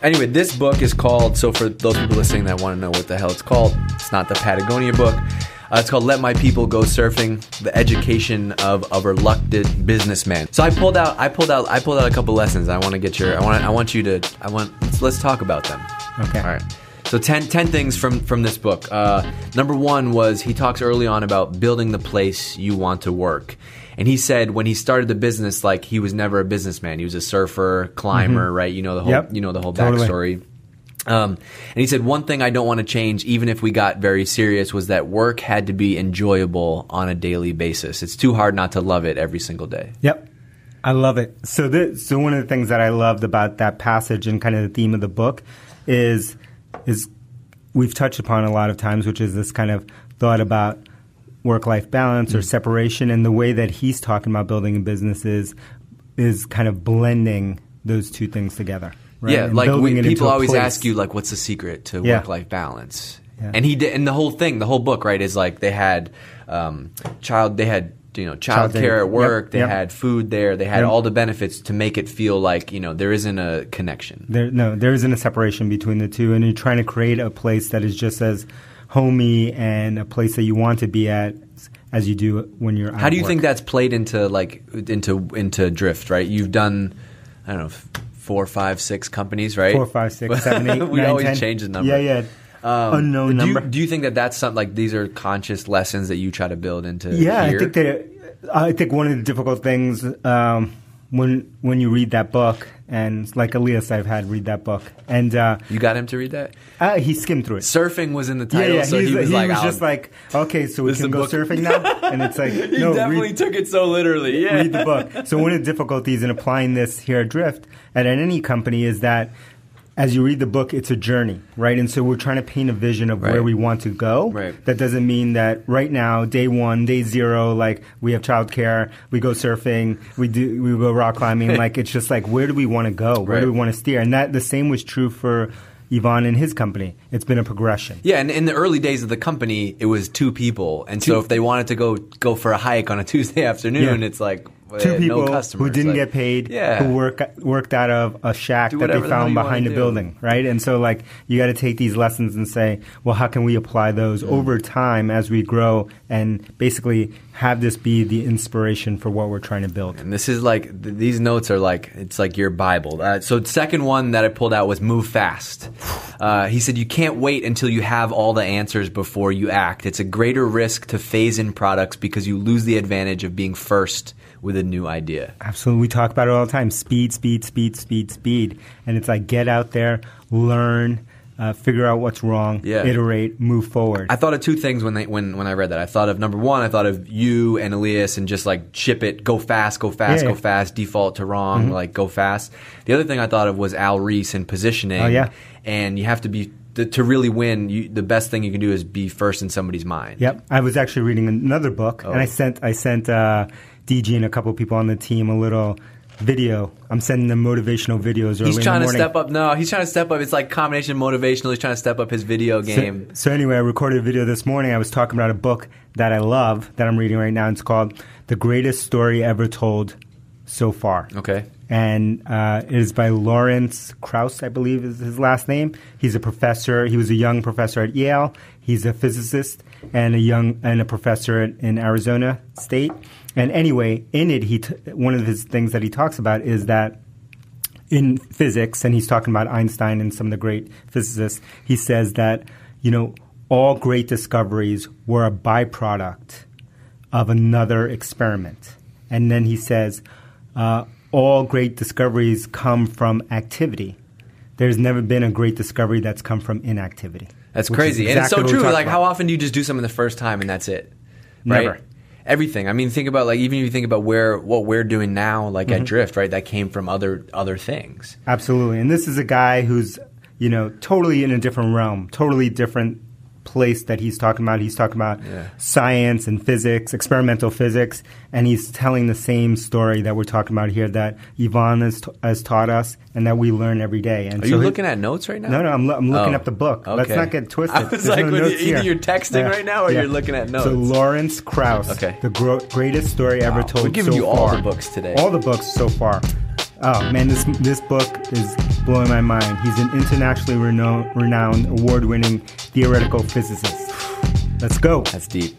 Anyway, this book is called, so for those people listening that want to know what the hell it's called, it's not the Patagonia book. It's called Let My People Go Surfing: The Education of a Reluctant Businessman. So I pulled out a couple lessons. Let's talk about them. Okay. All right. So 10 things from this book. Number one was he talks early on about building the place you want to work. And he said when he started the business, like he was never a businessman. He was a surfer, climber, right? You know the whole backstory. And he said one thing I don't want to change, even if we got very serious, was that work had to be enjoyable on a daily basis. It's too hard not to love it every single day. Yep. I love it. So one of the things that I loved about that passage and kind of the theme of the book is we've touched upon a lot of times, which is this kind of thought about work-life balance or separation, and the way that he's talking about building a business is kind of blending those two things together. Right? Yeah, and like people always place. ask you, like, what's the secret to work-life balance? Yeah. And he did, and the whole book, right, is like they had child care at work, they had food there, they had all the benefits to make it feel like, there isn't a connection. There isn't a separation between the two, and you're trying to create a place that is just as homey and a place that you want to be at as you do when you're How do you think that's played into Drift, right? You've done, I don't know, 4, 5, 6 companies, right? 4, 5, 6, 7, 8, we 9, always 10. change the number. Yeah. Unknown number. Do you think that that's something like these are conscious lessons that you try to build into? Yeah, here? I think one of the difficult things when you read that book, and like Elias, I've had read that book, and you got him to read that. He skimmed through it. Surfing was in the title, yeah. So he was just like, okay, so we can go surfing now, and it's like, he definitely took it so literally. Yeah, read the book. So one of the difficulties in applying this here at Drift and at any company is that as you read the book, it's a journey, right? And so we're trying to paint a vision of where we want to go. Right. That doesn't mean that right now, day 1, day 0, like we have childcare, we go surfing, we go rock climbing. Like it's just like, where do we want to go? Where do we want to steer? And that the same was true for Ivan and his company. It's been a progression. Yeah, and in the early days of the company, it was 2 people, and so if they wanted to go for a hike on a Tuesday afternoon, it's like 2 people no who didn't get paid, who worked out of a shack that they found behind a building, right? And so, like, you got to take these lessons and say, well, how can we apply those over time as we grow and basically have this be the inspiration for what we're trying to build? And this is like, these notes are like, it's like your Bible. So the second one that I pulled out was move fast. He said, you can't wait until you have all the answers before you act. It's a greater risk to phase in products because you lose the advantage of being first with a new idea. Absolutely. We talk about it all the time. Speed. And it's like, get out there, learn, figure out what's wrong, iterate, move forward. I thought of 2 things when I read that. I thought of, number one, I thought of you and Elias and just like ship it, go fast, go fast, default to wrong, like go fast. The other thing I thought of was Al Reese and positioning. Oh, yeah. And you have to be, to really win, the best thing you can do is be first in somebody's mind. Yep. I was actually reading another book, and I sent DG and a couple people on the team a little video. I'm sending them motivational videos early in the morning. He's trying to step up. No, he's trying to step up. It's like combination motivational. He's trying to step up his video game. So anyway, I recorded a video this morning. I was talking about a book that I love that I'm reading right now. It's called The Greatest Story Ever Told So Far. Okay. And it is by Lawrence Krauss, I believe is his last name. He's a professor. He was a young professor at Yale. He's a physicist and a professor in Arizona State. And anyway, in it, one of his things that he talks about is that in physics, and he's talking about Einstein and some of the great physicists, he says that, all great discoveries were a byproduct of another experiment. And then he says, all great discoveries come from activity. There's never been a great discovery that's come from inactivity. That's crazy. And it's so true. Like, how often do you just do something the first time and that's it? Right? Never. Everything. I mean, think about, like, even if you think about what we're doing now, like at Drift, right? That came from other things. Absolutely. And this is a guy who's, totally in a different realm, totally different place that he's talking about. He's talking about science and physics, experimental physics, and he's telling the same story that we're talking about here that Ivan has taught us and that we learn every day. And Are you looking at notes right now? No, I'm looking up the book. Okay. Let's not get twisted. I was like, either you're texting right now or you're looking at notes. So Lawrence Krauss, the greatest story ever told so far. We're giving you all the books today. All the books so far. Oh man, this book is blowing my mind. He's an internationally renowned, award-winning theoretical physicist. Let's go. That's deep.